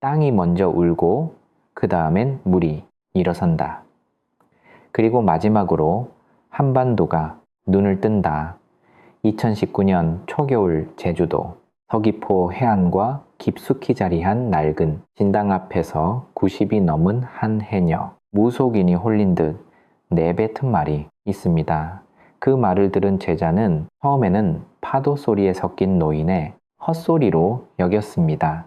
땅이 먼저 울고 그 다음엔 물이 일어선다. 그리고 마지막으로 한반도가 눈을 뜬다. 2019년 초겨울 제주도 서귀포 해안과 깊숙이 자리한 낡은 진당 앞에서 90이 넘은 한 해녀. 무속인이 홀린 듯 내뱉은 말이 있습니다. 그 말을 들은 제자는 처음에는 파도 소리에 섞인 노인의 헛소리로 여겼습니다.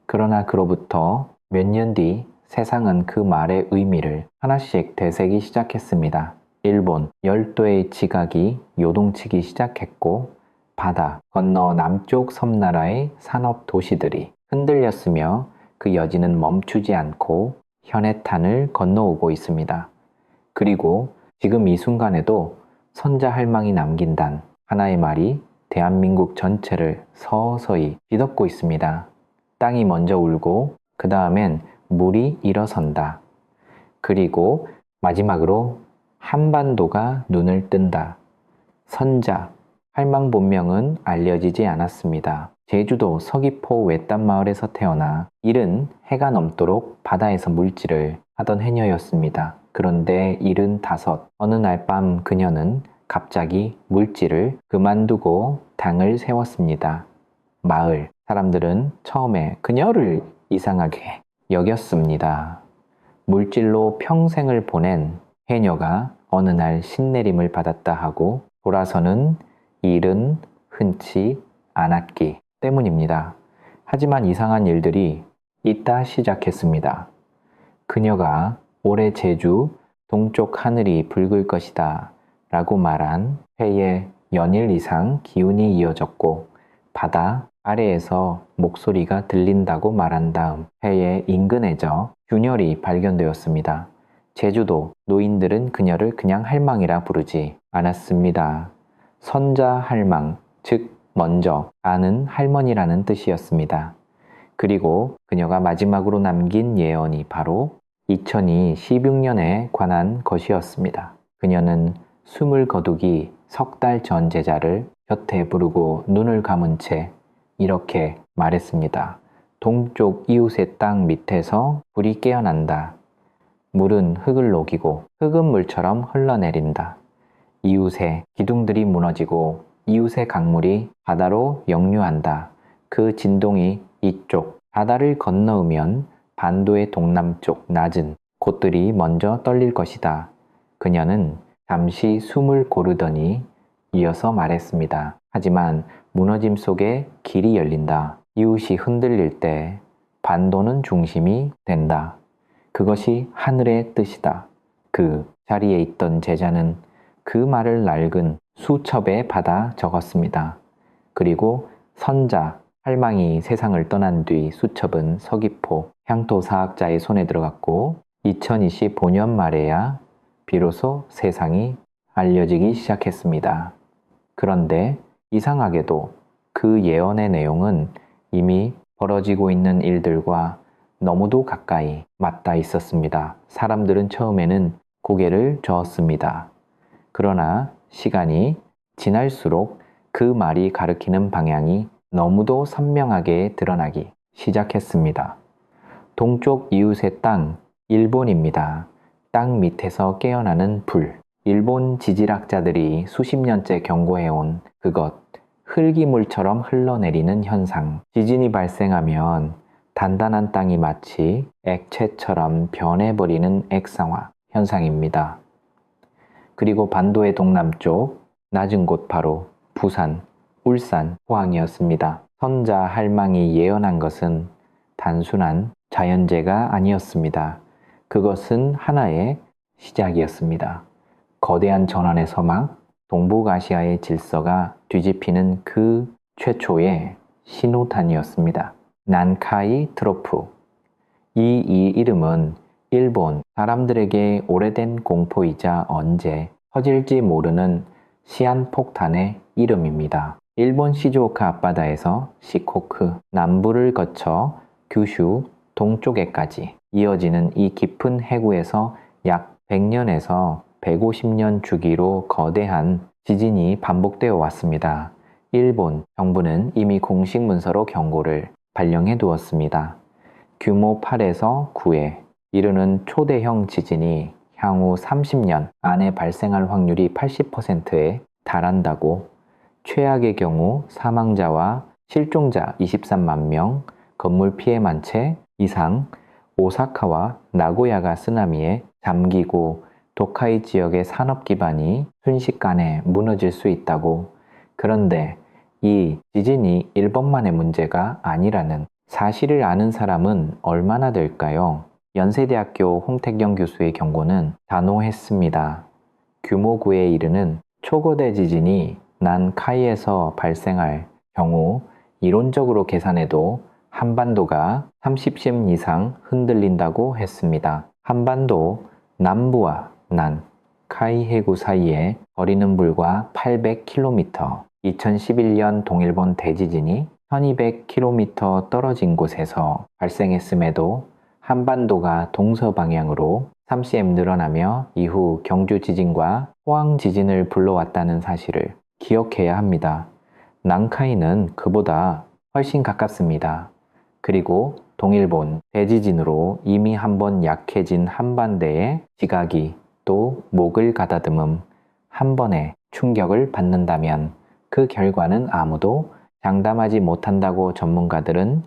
그러나 그로부터 몇 년 뒤 세상은 그 말의 의미를 하나씩 되새기 시작했습니다. 일본 열도의 지각이 요동치기 시작했고 바다 건너 남쪽 섬나라의 산업 도시들이 흔들렸으며 그 여진은 멈추지 않고 현해탄을 건너오고 있습니다. 그리고 지금 이 순간에도 선자할망이 남긴 단 하나의 말이 대한민국 전체를 서서히 뒤덮고 있습니다. 땅이 먼저 울고 그 다음엔 물이 일어선다. 그리고 마지막으로 한반도가 눈을 뜬다. 선자, 할망 본명은 알려지지 않았습니다. 제주도 서귀포 외딴 마을에서 태어나 이른 해가 넘도록 바다에서 물질을 하던 해녀였습니다. 그런데 75 어느 날 밤 그녀는 갑자기 물질을 그만두고 당을 세웠습니다. 마을 사람들은 처음에 그녀를 이상하게 여겼습니다. 물질로 평생을 보낸 해녀가 어느 날 신내림을 받았다 하고 돌아서는 일은 흔치 않았기 때문입니다. 하지만 이상한 일들이 있다 시작했습니다. 그녀가 올해 제주 동쪽 하늘이 붉을 것이다 라고 말한 해에 연일 이상 기운이 이어졌고 바다 아래에서 목소리가 들린다고 말한 다음 해에 인근해져 균열이 발견되었습니다. 제주도 노인들은 그녀를 그냥 할망이라 부르지 않았습니다. 선자할망, 즉 먼저 아는 할머니라는 뜻이었습니다. 그리고 그녀가 마지막으로 남긴 예언이 바로 2016년에 관한 것이었습니다. 그녀는 숨을 거두기 석 달 전 제자를 곁에 부르고 눈을 감은 채 이렇게 말했습니다. 동쪽 이웃의 땅 밑에서 불이 깨어난다. 물은 흙을 녹이고 흙은 물처럼 흘러내린다. 이웃의 기둥들이 무너지고 이웃의 강물이 바다로 역류한다. 그 진동이 이쪽 바다를 건너으면 반도의 동남쪽 낮은 곳들이 먼저 떨릴 것이다. 그녀는 잠시 숨을 고르더니 이어서 말했습니다. 하지만 무너짐 속에 길이 열린다. 이웃이 흔들릴 때 반도는 중심이 된다. 그것이 하늘의 뜻이다. 그 자리에 있던 제자는 그 말을 낡은 수첩에 받아 적었습니다. 그리고 선자, 할망이 세상을 떠난 뒤 수첩은 서귀포 향토사학자의 손에 들어갔고 2025년 말에야 비로소 세상이 알려지기 시작했습니다. 그런데 이상하게도 그 예언의 내용은 이미 벌어지고 있는 일들과 너무도 가까이 맞닿아 있었습니다. 사람들은 처음에는 고개를 저었습니다. 그러나 시간이 지날수록 그 말이 가리키는 방향이 너무도 선명하게 드러나기 시작했습니다. 동쪽 이웃의 땅, 일본입니다. 땅 밑에서 깨어나는 불. 일본 지질학자들이 수십 년째 경고해온 그것, 흙이물처럼 흘러내리는 현상. 지진이 발생하면 단단한 땅이 마치 액체처럼 변해버리는 액상화 현상입니다. 그리고 반도의 동남쪽 낮은 곳 바로 부산, 울산, 포항이었습니다. 선자 할망이 예언한 것은 단순한 자연재해가 아니었습니다. 그것은 하나의 시작이었습니다. 거대한 전환의 서막, 동북아시아의 질서가 뒤집히는 그 최초의 신호탄이었습니다. 난카이 트로프. 이 이름은 일본 사람들에게 오래된 공포이자 언제 터질지 모르는 시한폭탄의 이름입니다. 일본 시즈오카 앞바다에서 시코쿠 남부를 거쳐 규슈 동쪽에까지 이어지는 이 깊은 해구에서 약 100년에서 150년 주기로 거대한 지진이 반복되어 왔습니다. 일본 정부는 이미 공식 문서로 경고를 발령해 두었습니다. 규모 8에서 9에 이르는 초대형 지진이 향후 30년 안에 발생할 확률이 80%에 달한다고, 최악의 경우 사망자와 실종자 23만 명, 건물 피해만 채 이상, 오사카와 나고야가 쓰나미에 잠기고 도카이 지역의 산업 기반이 순식간에 무너질 수 있다고. 그런데 이 지진이 일본만의 문제가 아니라는 사실을 아는 사람은 얼마나 될까요? 연세대학교 홍택영 교수의 경고는 단호했습니다. 규모 9에 이르는 초거대 지진이 난카이에서 발생할 경우 이론적으로 계산해도 한반도가 30심 이상 흔들린다고 했습니다. 한반도 남부와 난카이 해구 사이에 거리는 불과 800km, 2011년 동일본 대지진이 1200km 떨어진 곳에서 발생했음에도 한반도가 동서방향으로 3cm 늘어나며 이후 경주 지진과 포항 지진을 불러왔다는 사실을 기억해야 합니다. 난카이는 그보다 훨씬 가깝습니다. 그리고 동일본 대지진으로 이미 한번 약해진 한반도의 지각이 또 목을 가다듬음 한 번에 충격을 받는다면 그 결과는 아무도 장담하지 못한다고 전문가들은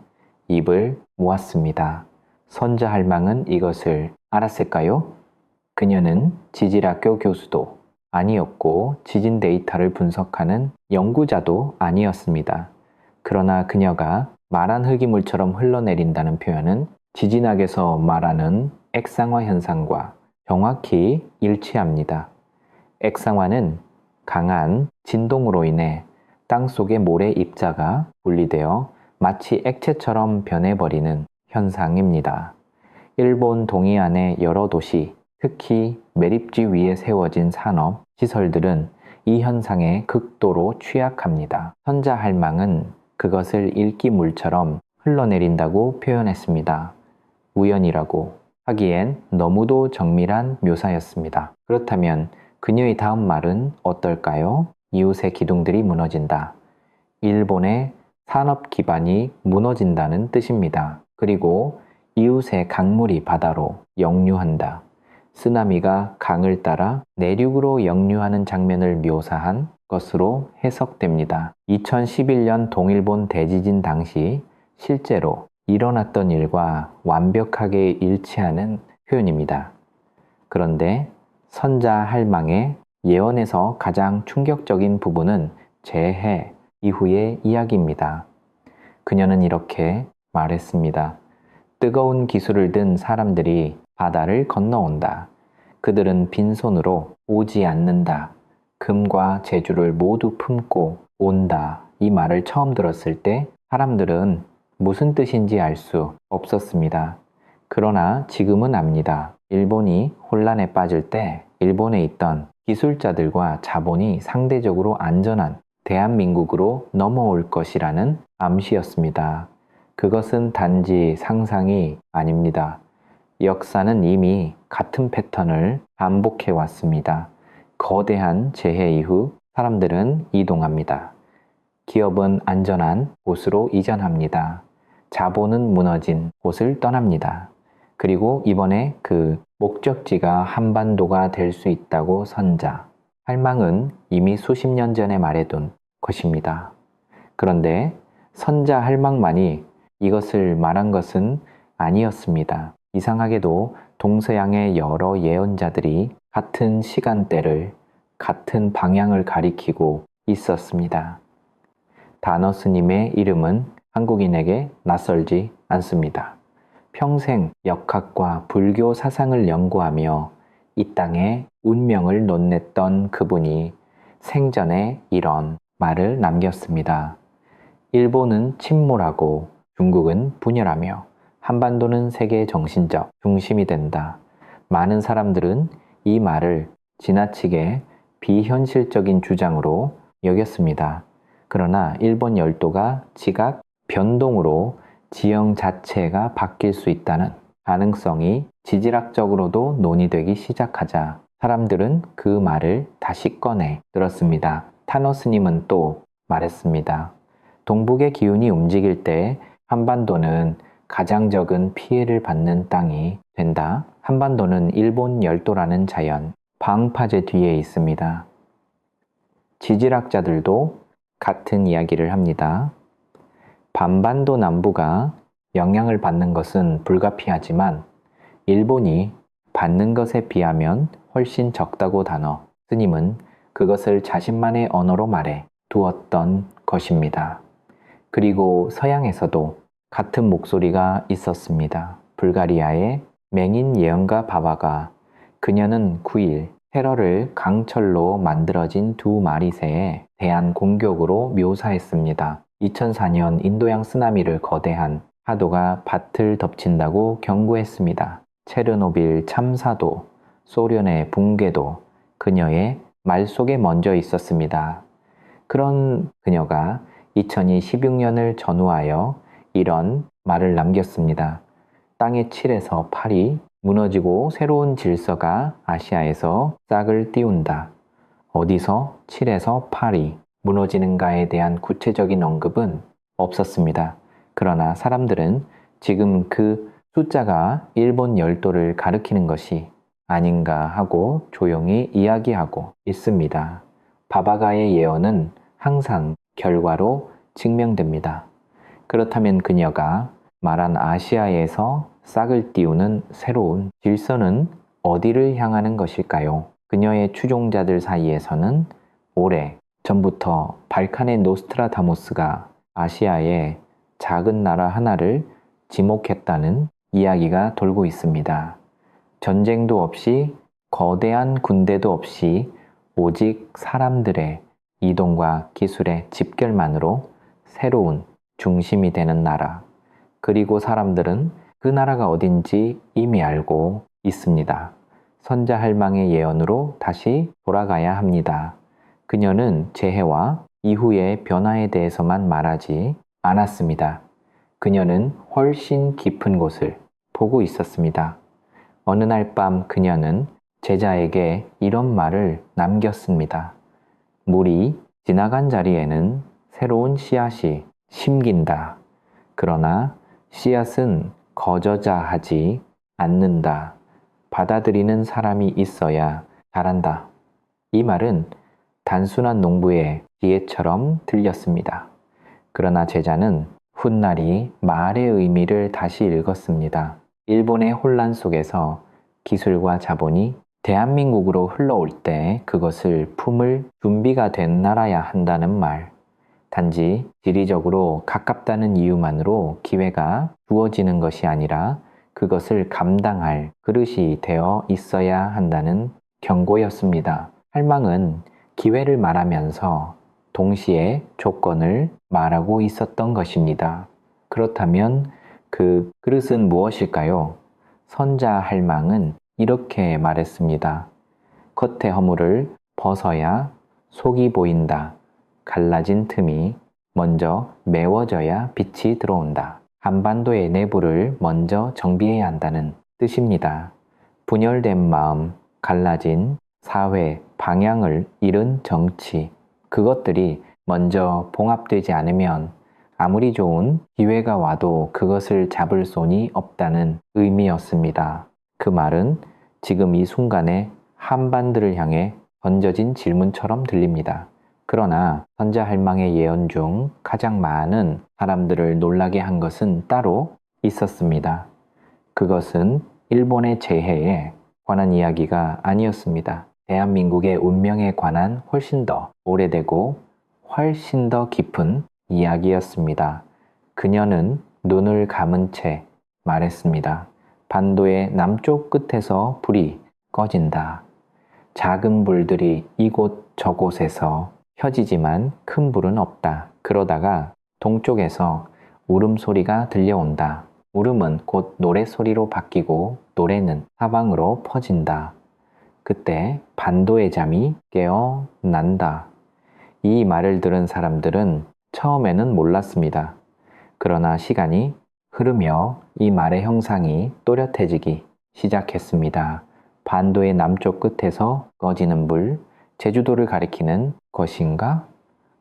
입을 모았습니다. 선자할망은 이것을 알았을까요? 그녀는 지질학교 교수도 아니었고 지진 데이터를 분석하는 연구자도 아니었습니다. 그러나 그녀가 말한 흙이물처럼 흘러내린다는 표현은 지진학에서 말하는 액상화 현상과 정확히 일치합니다. 액상화는 강한 진동으로 인해 땅속의 모래 입자가 분리되어 마치 액체처럼 변해버리는 현상입니다. 일본 동해안의 여러 도시, 특히 매립지 위에 세워진 산업, 시설들은 이 현상에 극도로 취약합니다. 선자할망은 그것을 일기물처럼 흘러내린다고 표현했습니다. 우연이라고 하기엔 너무도 정밀한 묘사였습니다. 그렇다면 그녀의 다음 말은 어떨까요? 이웃의 기둥들이 무너진다. 일본의 산업 기반이 무너진다는 뜻입니다. 그리고 이웃의 강물이 바다로 역류한다. 쓰나미가 강을 따라 내륙으로 역류하는 장면을 묘사한 것으로 해석됩니다. 2011년 동일본 대지진 당시 실제로 일어났던 일과 완벽하게 일치하는 표현입니다. 그런데 선자할망의 예언에서 가장 충격적인 부분은 재해 이후의 이야기입니다. 그녀는 이렇게 말했습니다. 뜨거운 기술을 든 사람들이 바다를 건너온다. 그들은 빈손으로 오지 않는다. 금과 제주를 모두 품고 온다. 이 말을 처음 들었을 때 사람들은 무슨 뜻인지 알 수 없었습니다. 그러나 지금은 압니다. 일본이 혼란에 빠질 때 일본에 있던 기술자들과 자본이 상대적으로 안전한 대한민국으로 넘어올 것이라는 암시였습니다. 그것은 단지 상상이 아닙니다. 역사는 이미 같은 패턴을 반복해 왔습니다. 거대한 재해 이후 사람들은 이동합니다. 기업은 안전한 곳으로 이전합니다. 자본은 무너진 곳을 떠납니다. 그리고 이번에 그 목적지가 한반도가 될 수 있다고 선자. 할망은 이미 수십 년 전에 말해둔 것입니다. 그런데 선자 할망만이 이것을 말한 것은 아니었습니다. 이상하게도 동서양의 여러 예언자들이 같은 시간대를, 같은 방향을 가리키고 있었습니다. 다너 스님의 이름은 한국인에게 낯설지 않습니다. 평생 역학과 불교 사상을 연구하며 이 땅에 운명을 논냈던 그분이 생전에 이런 말을 남겼습니다. 일본은 침몰하고 중국은 분열하며 한반도는 세계의 정신적 중심이 된다. 많은 사람들은 이 말을 지나치게 비현실적인 주장으로 여겼습니다. 그러나 일본 열도가 지각 변동으로 지형 자체가 바뀔 수 있다는 가능성이 지질학적으로도 논의되기 시작하자 사람들은 그 말을 다시 꺼내 들었습니다. 타노 스님은 또 말했습니다. 동북의 기운이 움직일 때 한반도는 가장 적은 피해를 받는 땅이 된다. 한반도는 일본 열도라는 자연, 방파제 뒤에 있습니다. 지질학자들도 같은 이야기를 합니다. 반반도 남부가 영향을 받는 것은 불가피하지만 일본이 받는 것에 비하면 훨씬 적다고 단어. 스님은 그것을 자신만의 언어로 말해 두었던 것입니다. 그리고 서양에서도 같은 목소리가 있었습니다. 불가리아의 맹인 예언가 바바가 그녀는 9일 테러를 강철로 만들어진 두 마리 새에 대한 공격으로 묘사했습니다. 2004년 인도양 쓰나미를 거대한 파도가 밭을 덮친다고 경고했습니다. 체르노빌 참사도 소련의 붕괴도 그녀의 말 속에 먼저 있었습니다. 그런 그녀가 2016년을 전후하여 이런 말을 남겼습니다. 땅의 7에서 8이 무너지고 새로운 질서가 아시아에서 싹을 띄운다. 어디서 7에서 8이 무너지는가에 대한 구체적인 언급은 없었습니다. 그러나 사람들은 지금 그 숫자가 일본 열도를 가리키는 것이 아닌가 하고 조용히 이야기하고 있습니다. 바바가의 예언은 항상 결과로 증명됩니다. 그렇다면 그녀가 말한 아시아에서 싹을 띄우는 새로운 질서는 어디를 향하는 것일까요? 그녀의 추종자들 사이에서는 오래 전부터 발칸의 노스트라다무스가 아시아의 작은 나라 하나를 지목했다는 이야기가 돌고 있습니다. 전쟁도 없이 거대한 군대도 없이 오직 사람들의 이동과 기술의 집결만으로 새로운 중심이 되는 나라. 그리고 사람들은 그 나라가 어딘지 이미 알고 있습니다. 선자할망의 예언으로 다시 돌아가야 합니다. 그녀는 재해와 이후의 변화에 대해서만 말하지 않았습니다. 그녀는 훨씬 깊은 곳을 보고 있었습니다. 어느 날 밤 그녀는 제자에게 이런 말을 남겼습니다. 물이 지나간 자리에는 새로운 씨앗이 심긴다. 그러나 씨앗은 거저자하지 않는다. 받아들이는 사람이 있어야 자란다. 이 말은 단순한 농부의 지혜처럼 들렸습니다. 그러나 제자는 훗날이 말의 의미를 다시 읽었습니다. 일본의 혼란 속에서 기술과 자본이 대한민국으로 흘러올 때 그것을 품을 준비가 된 나라야 한다는 말. 단지 지리적으로 가깝다는 이유만으로 기회가 주어지는 것이 아니라 그것을 감당할 그릇이 되어 있어야 한다는 경고였습니다. 할망은 기회를 말하면서 동시에 조건을 말하고 있었던 것입니다. 그렇다면 그 그릇은 무엇일까요? 선자 할망은 이렇게 말했습니다. 겉의 허물을 벗어야 속이 보인다. 갈라진 틈이 먼저 메워져야 빛이 들어온다. 한반도의 내부를 먼저 정비해야 한다는 뜻입니다. 분열된 마음, 갈라진 사회, 방향을 잃은 정치, 그것들이 먼저 봉합되지 않으면 아무리 좋은 기회가 와도 그것을 잡을 손이 없다는 의미였습니다. 그 말은 지금 이 순간에 한반도를 향해 던져진 질문처럼 들립니다. 그러나 선자할망의 예언 중 가장 많은 사람들을 놀라게 한 것은 따로 있었습니다. 그것은 일본의 재해에 관한 이야기가 아니었습니다. 대한민국의 운명에 관한 훨씬 더 오래되고 훨씬 더 깊은 이야기였습니다. 그녀는 눈을 감은 채 말했습니다. 반도의 남쪽 끝에서 불이 꺼진다. 작은 불들이 이곳 저곳에서 켜지지만 큰 불은 없다. 그러다가 동쪽에서 울음소리가 들려온다. 울음은 곧 노래소리로 바뀌고 노래는 사방으로 퍼진다. 그때 반도의 잠이 깨어난다. 이 말을 들은 사람들은 처음에는 몰랐습니다. 그러나 시간이 흐르며 이 말의 형상이 또렷해지기 시작했습니다. 반도의 남쪽 끝에서 꺼지는 불, 제주도를 가리키는 것인가?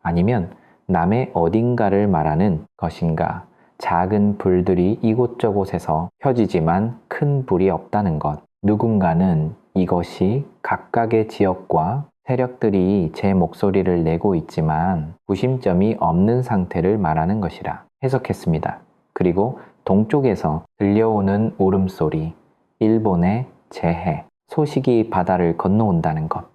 아니면 남의 어딘가를 말하는 것인가? 작은 불들이 이곳저곳에서 켜지지만 큰 불이 없다는 것. 누군가는 이것이 각각의 지역과 세력들이 제 목소리를 내고 있지만 구심점이 없는 상태를 말하는 것이라 해석했습니다. 그리고 동쪽에서 들려오는 울음소리, 일본의 재해, 소식이 바다를 건너온다는 것.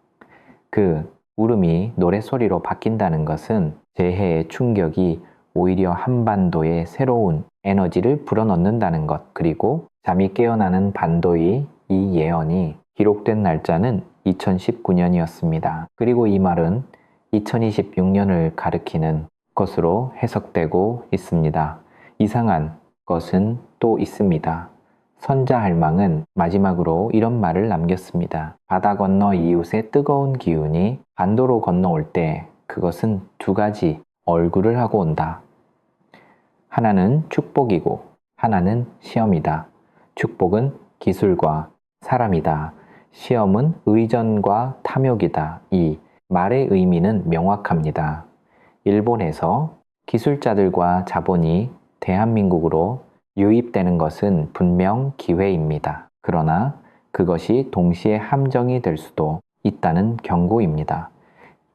그 울음이 노랫소리로 바뀐다는 것은 재해의 충격이 오히려 한반도에 새로운 에너지를 불어넣는다는 것. 그리고 잠이 깨어나는 반도의 이 예언이 기록된 날짜는 2019년이었습니다. 그리고 이 말은 2026년을 가리키는 것으로 해석되고 있습니다. 이상한 것은 또 있습니다. 선자할망은 마지막으로 이런 말을 남겼습니다. 바다 건너 이웃의 뜨거운 기운이 반도로 건너올 때 그것은 두 가지 얼굴을 하고 온다. 하나는 축복이고 하나는 시험이다. 축복은 기술과 사람이다. 시험은 의전과 탐욕이다. 이 말의 의미는 명확합니다. 일본에서 기술자들과 자본이 대한민국으로 유입되는 것은 분명 기회입니다. 그러나 그것이 동시에 함정이 될 수도 있다는 경고입니다.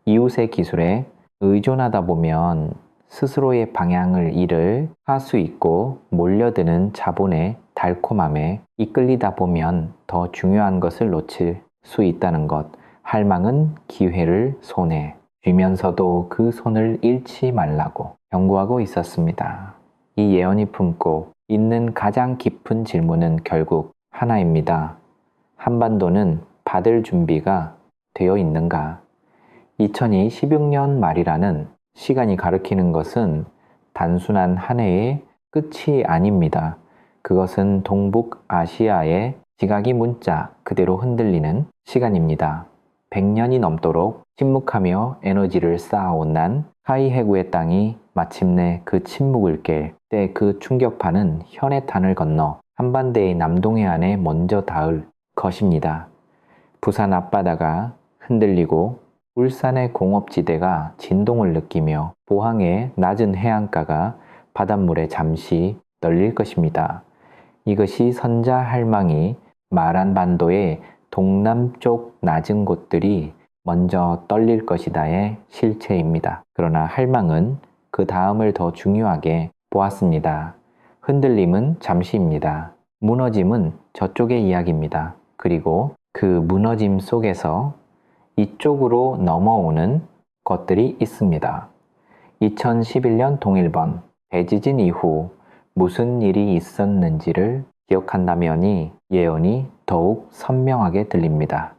이웃의 기술에 의존하다 보면 스스로의 방향을 잃을 수 있고 몰려드는 자본의 달콤함에 이끌리다 보면 더 중요한 것을 놓칠 수 있다는 것. 할망은 기회를 손에 쥐면서도 그 손을 잃지 말라고 경고하고 있었습니다. 이 예언이 품고 있는 가장 깊은 질문은 결국 하나입니다. 한반도는 받을 준비가 되어 있는가? 2026년 말이라는 시간이 가리키는 것은 단순한 한 해의 끝이 아닙니다. 그것은 동북아시아의 지각이 문자 그대로 흔들리는 시간입니다. 100년이 넘도록 침묵하며 에너지를 쌓아온 난카이 해구의 땅이 마침내 그 침묵을 깰 때 그 충격파는 현해탄을 건너 한반도의 남동해안에 먼저 닿을 것입니다. 부산 앞바다가 흔들리고 울산의 공업지대가 진동을 느끼며 포항의 낮은 해안가가 바닷물에 잠시 떨릴 것입니다. 이것이 선자할망이 말한 반도의 동남쪽 낮은 곳들이 먼저 떨릴 것이다의 실체입니다. 그러나 할망은 그 다음을 더 중요하게 보았습니다. 흔들림은 잠시입니다. 무너짐은 저쪽의 이야기입니다. 그리고 그 무너짐 속에서 이쪽으로 넘어오는 것들이 있습니다. 2011년 동일본 대지진 이후 무슨 일이 있었는지를 기억한다면이 예언이 더욱 선명하게 들립니다.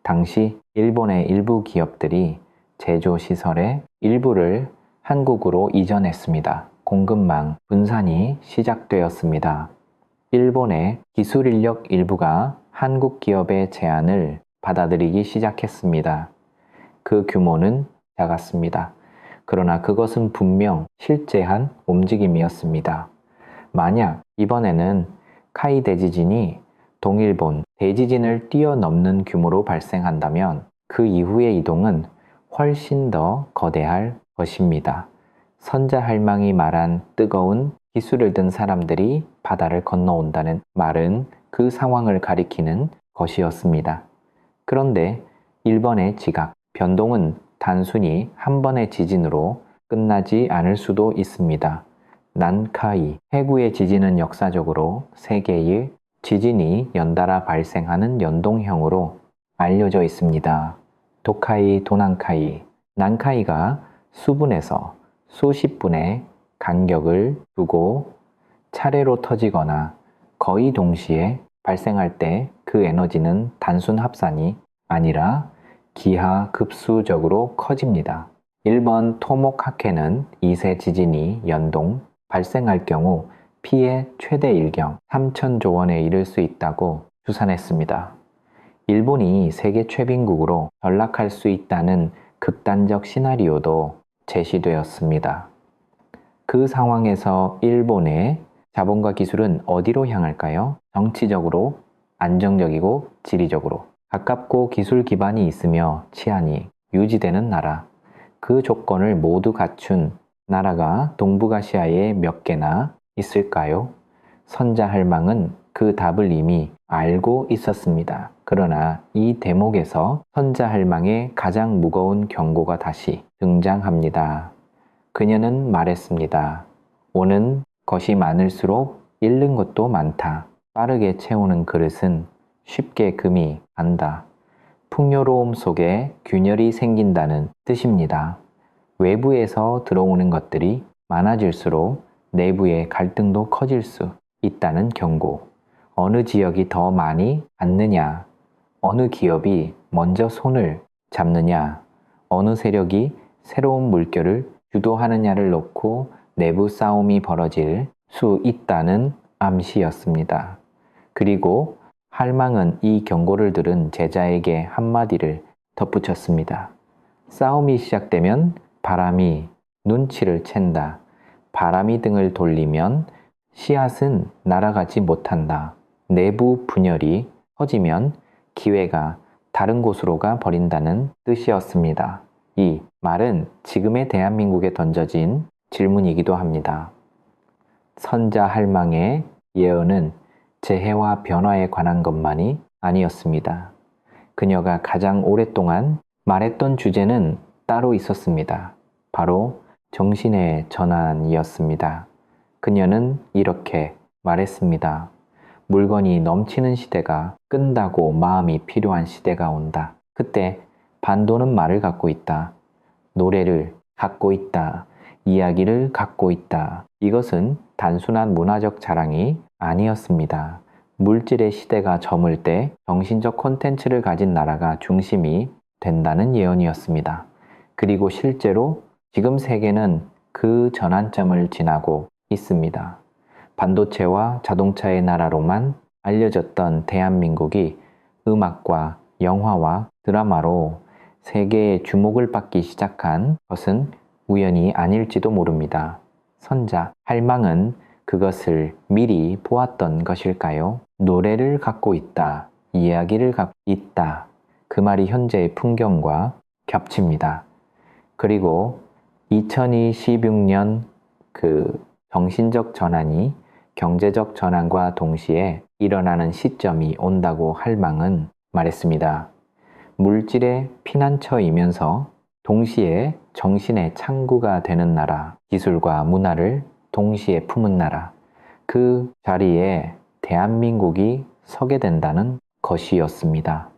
당시 일본의 일부 기업들이 제조시설의 일부를 한국으로 이전했습니다. 공급망 분산이 시작되었습니다. 일본의 기술 인력 일부가 한국 기업의 제안을 받아들이기 시작했습니다. 그 규모는 작았습니다. 그러나 그것은 분명 실제한 움직임이었습니다. 만약 이번에는 카이 대지진이 동일본 대지진을 뛰어넘는 규모로 발생한다면 그 이후의 이동은 훨씬 더 거대할 것입니다. 선자할망이 말한 뜨거운 기술을 든 사람들이 바다를 건너온다는 말은 그 상황을 가리키는 것이었습니다. 그런데 일본의 지각, 변동은 단순히 한 번의 지진으로 끝나지 않을 수도 있습니다. 난카이 해구의 지진은 역사적으로 세 개의 지진이 연달아 발생하는 연동형으로 알려져 있습니다. 도카이, 도난카이, 난카이가 수분에서 수십 분의 간격을 두고 차례로 터지거나 거의 동시에 발생할 때 그 에너지는 단순 합산이 아니라 기하급수적으로 커집니다. 1번 토모카케는 2세 지진이 연동 발생할 경우 피해 최대 일경 3,000조 원에 이를 수 있다고 추산했습니다. 일본이 세계 최빈국으로 전락할 수 있다는 극단적 시나리오도 제시되었습니다. 그 상황에서 일본의 자본과 기술은 어디로 향할까요? 정치적으로, 안정적이고 지리적으로 가깝고 기술 기반이 있으며 치안이 유지되는 나라, 그 조건을 모두 갖춘 나라가 동북아시아에 몇 개나 있을까요? 선자 할망은 그 답을 이미 알고 있었습니다. 그러나 이 대목에서 선자 할망의 가장 무거운 경고가 다시 등장합니다. 그녀는 말했습니다. 오는 것이 많을수록 잃는 것도 많다. 빠르게 채우는 그릇은 쉽게 금이 간다. 풍요로움 속에 균열이 생긴다는 뜻입니다. 외부에서 들어오는 것들이 많아질수록 내부의 갈등도 커질 수 있다는 경고. 어느 지역이 더 많이 받느냐, 어느 기업이 먼저 손을 잡느냐, 어느 세력이 새로운 물결을 주도하느냐를 놓고 내부 싸움이 벌어질 수 있다는 암시였습니다. 그리고 할망은 이 경고를 들은 제자에게 한마디를 덧붙였습니다. 싸움이 시작되면 바람이 눈치를 챈다. 바람이 등을 돌리면 씨앗은 날아가지 못한다. 내부 분열이 커지면 기회가 다른 곳으로 가 버린다는 뜻이었습니다. 이 말은 지금의 대한민국에 던져진 질문이기도 합니다. 선자 할망의 예언은 재해와 변화에 관한 것만이 아니었습니다. 그녀가 가장 오랫동안 말했던 주제는 따로 있었습니다. 바로 정신의 전환이었습니다. 그녀는 이렇게 말했습니다. 물건이 넘치는 시대가 끈다고 마음이 필요한 시대가 온다. 그때 반도는 말을 갖고 있다. 노래를 갖고 있다. 이야기를 갖고 있다. 이것은 단순한 문화적 자랑이 아니었습니다. 물질의 시대가 저물 때 정신적 콘텐츠를 가진 나라가 중심이 된다는 예언이었습니다. 그리고 실제로 지금 세계는 그 전환점을 지나고 있습니다. 반도체와 자동차의 나라로만 알려졌던 대한민국이 음악과 영화와 드라마로 세계의 주목을 받기 시작한 것은 우연이 아닐지도 모릅니다. 선자 할망은 그것을 미리 보았던 것일까요? 노래를 갖고 있다, 이야기를 갖고 있다. 그 말이 현재의 풍경과 겹칩니다. 그리고 2026년 그 정신적 전환이 경제적 전환과 동시에 일어나는 시점이 온다고 할망은 말했습니다. 물질의 피난처이면서 동시에 정신의 창구가 되는 나라, 기술과 문화를 동시에 품은 나라, 그 자리에 대한민국이 서게 된다는 것이었습니다.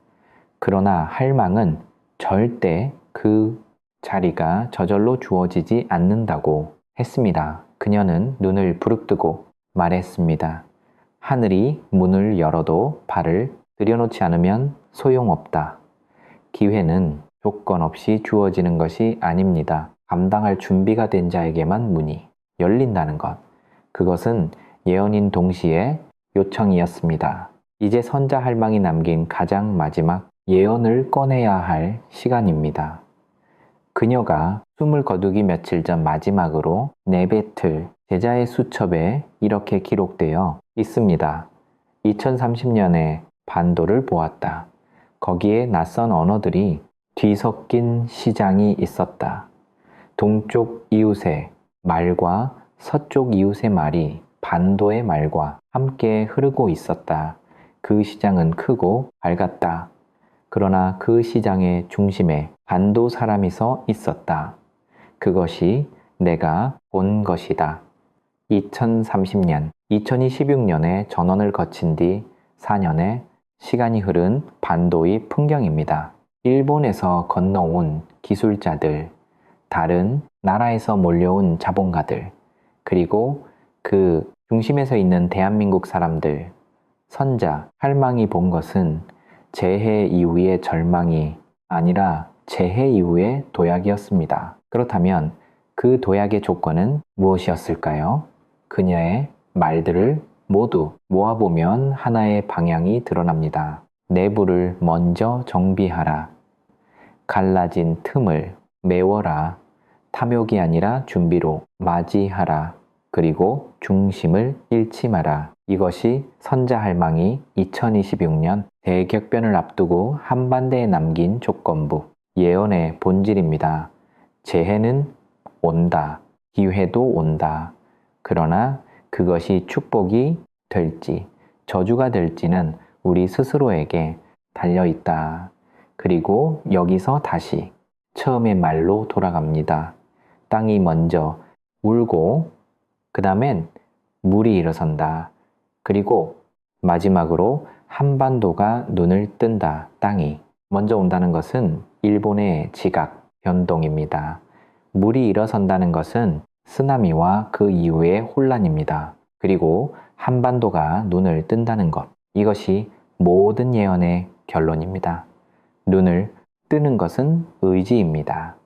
그러나 할망은 절대 그 자리가 저절로 주어지지 않는다고 했습니다. 그녀는 눈을 부릅뜨고 말했습니다. 하늘이 문을 열어도 발을 들여놓지 않으면 소용없다. 기회는 조건 없이 주어지는 것이 아닙니다. 감당할 준비가 된 자에게만 문이 열린다는 것. 그것은 예언인 동시에 요청이었습니다. 이제 선자 할망이 남긴 가장 마지막 예언을 꺼내야 할 시간입니다. 그녀가 숨을 거두기 며칠 전 마지막으로 내뱉을 제자의 수첩에 이렇게 기록되어 있습니다. 2030년에 반도를 보았다. 거기에 낯선 언어들이 뒤섞인 시장이 있었다. 동쪽 이웃의 말과 서쪽 이웃의 말이 반도의 말과 함께 흐르고 있었다. 그 시장은 크고 밝았다. 그러나 그 시장의 중심에 반도 사람이 서 있었다. 그것이 내가 본 것이다. 2030년, 2026년에 전원을 거친 뒤 4년의 시간이 흐른 반도의 풍경입니다. 일본에서 건너온 기술자들, 다른 나라에서 몰려온 자본가들, 그리고 그 중심에서 있는 대한민국 사람들, 선자, 할망이 본 것은 재해 이후의 절망이 아니라 재해 이후의 도약이었습니다. 그렇다면 그 도약의 조건은 무엇이었을까요? 그녀의 말들을 모두 모아보면 하나의 방향이 드러납니다. 내부를 먼저 정비하라. 갈라진 틈을 메워라. 탐욕이 아니라 준비로 맞이하라. 그리고 중심을 잃지 마라. 이것이 선자 할망이 2026년 대격변을 앞두고 한반대에 남긴 조건부, 예언의 본질입니다. 재해는 온다. 기회도 온다. 그러나 그것이 축복이 될지 저주가 될지는 우리 스스로에게 달려있다. 그리고 여기서 다시 처음의 말로 돌아갑니다. 땅이 먼저 울고 그 다음엔 물이 일어선다. 그리고 마지막으로 한반도가 눈을 뜬다. 땅이 먼저 온다는 것은 일본의 지각, 변동입니다. 물이 일어선다는 것은 쓰나미와 그 이후의 혼란입니다. 그리고 한반도가 눈을 뜬다는 것. 이것이 모든 예언의 결론입니다. 눈을 뜨는 것은 의지입니다.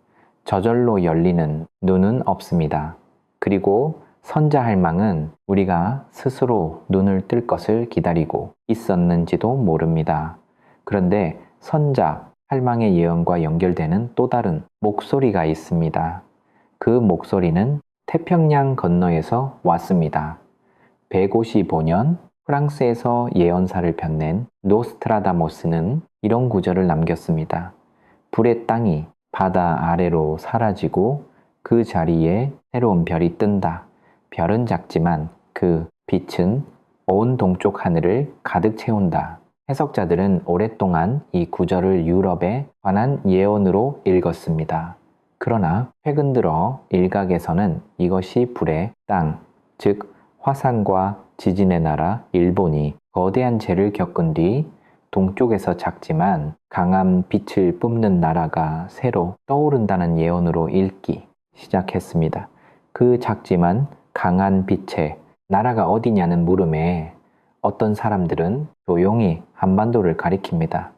저절로 열리는 눈은 없습니다. 그리고 선자할망은 우리가 스스로 눈을 뜰 것을 기다리고 있었는지도 모릅니다. 그런데 선자할망의 예언과 연결되는 또 다른 목소리가 있습니다. 그 목소리는 태평양 건너에서 왔습니다. 155년 프랑스에서 예언사를 펴낸 노스트라다모스는 이런 구절을 남겼습니다. 불의 땅이 바다 아래로 사라지고 그 자리에 새로운 별이 뜬다. 별은 작지만 그 빛은 온 동쪽 하늘을 가득 채운다. 해석자들은 오랫동안 이 구절을 유럽에 관한 예언으로 읽었습니다. 그러나 최근 들어 일각에서는 이것이 불의 땅, 즉 화산과 지진의 나라 일본이 거대한 재를 겪은 뒤 동쪽에서 작지만 강한 빛을 뿜는 나라가 새로 떠오른다는 예언으로 읽기 시작했습니다. 그 작지만 강한 빛의 나라가 어디냐는 물음에 어떤 사람들은 조용히 한반도를 가리킵니다.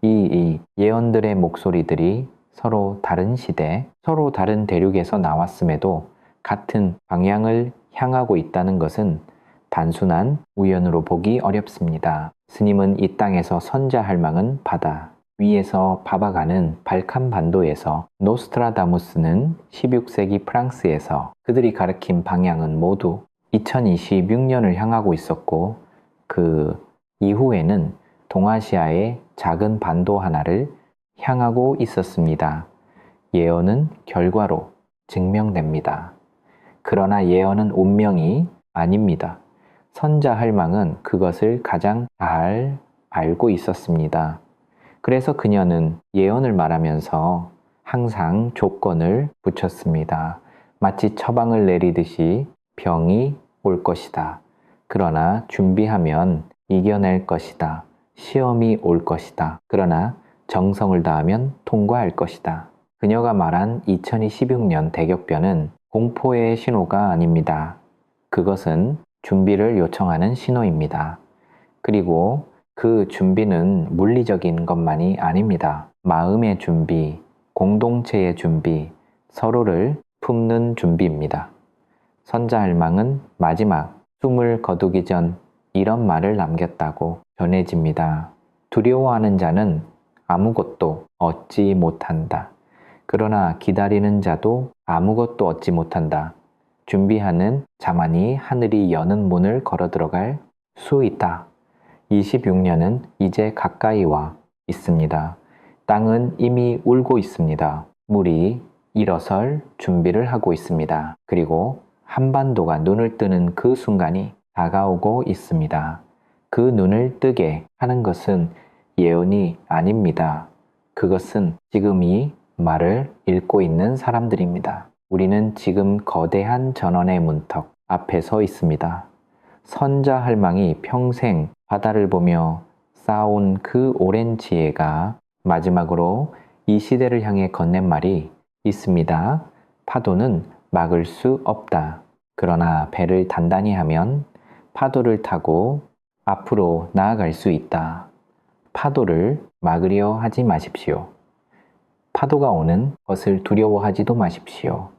이 예언들의 목소리들이 서로 다른 시대, 서로 다른 대륙에서 나왔음에도 같은 방향을 향하고 있다는 것은 단순한 우연으로 보기 어렵습니다. 스님은 이 땅에서 선자할망은 바다 위에서 바바가는 발칸반도에서 노스트라다무스는 16세기 프랑스에서 그들이 가리킨 방향은 모두 2026년을 향하고 있었고 그 이후에는 동아시아의 작은 반도 하나를 향하고 있었습니다. 예언은 결과로 증명됩니다. 그러나 예언은 운명이 아닙니다. 선자할망은 그것을 가장 잘 알고 있었습니다. 그래서 그녀는 예언을 말하면서 항상 조건을 붙였습니다. 마치 처방을 내리듯이 병이 올 것이다. 그러나 준비하면 이겨낼 것이다. 시험이 올 것이다. 그러나 정성을 다하면 통과할 것이다. 그녀가 말한 2026년 대격변은 공포의 신호가 아닙니다. 그것은 준비를 요청하는 신호입니다. 그리고 그 준비는 물리적인 것만이 아닙니다. 마음의 준비, 공동체의 준비, 서로를 품는 준비입니다. 선자할망은 마지막 숨을 거두기 전 이런 말을 남겼다고 전해집니다. 두려워하는 자는 아무것도 얻지 못한다. 그러나 기다리는 자도 아무것도 얻지 못한다. 준비하는 자만이 하늘이 여는 문을 걸어 들어갈 수 있다. 26년은 이제 가까이 와 있습니다. 땅은 이미 울고 있습니다. 물이 일어설 준비를 하고 있습니다. 그리고 한반도가 눈을 뜨는 그 순간이 다가오고 있습니다. 그 눈을 뜨게 하는 것은 예언이 아닙니다. 그것은 지금 이 말을 읽고 있는 사람들입니다. 우리는 지금 거대한 전원의 문턱 앞에 서 있습니다. 선자할망이 평생 바다를 보며 쌓아온 그 오랜 지혜가 마지막으로 이 시대를 향해 건넨 말이 있습니다. 파도는 막을 수 없다. 그러나 배를 단단히 하면 파도를 타고 앞으로 나아갈 수 있다. 파도를 막으려 하지 마십시오. 파도가 오는 것을 두려워하지도 마십시오.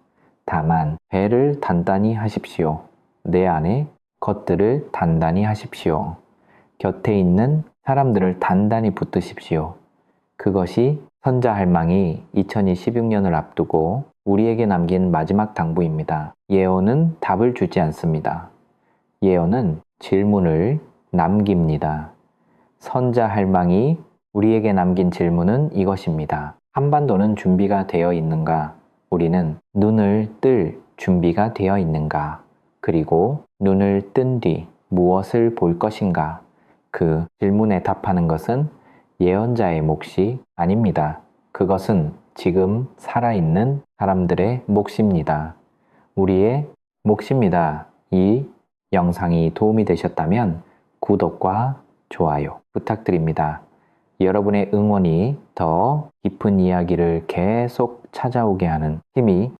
다만 배를 단단히 하십시오. 내 안에 것들을 단단히 하십시오. 곁에 있는 사람들을 단단히 붙드십시오. 그것이 선자할망이 2026년을 앞두고 우리에게 남긴 마지막 당부입니다. 예언은 답을 주지 않습니다. 예언은 질문을 남깁니다. 선자할망이 우리에게 남긴 질문은 이것입니다. 한반도는 준비가 되어 있는가? 우리는 눈을 뜰 준비가 되어 있는가? 그리고 눈을 뜬 뒤 무엇을 볼 것인가? 그 질문에 답하는 것은 예언자의 몫이 아닙니다. 그것은 지금 살아있는 사람들의 몫입니다. 우리의 몫입니다. 이 영상이 도움이 되셨다면 구독과 좋아요 부탁드립니다. 여러분의 응원이 더 깊은 이야기를 계속 찾아오게 하는 힘이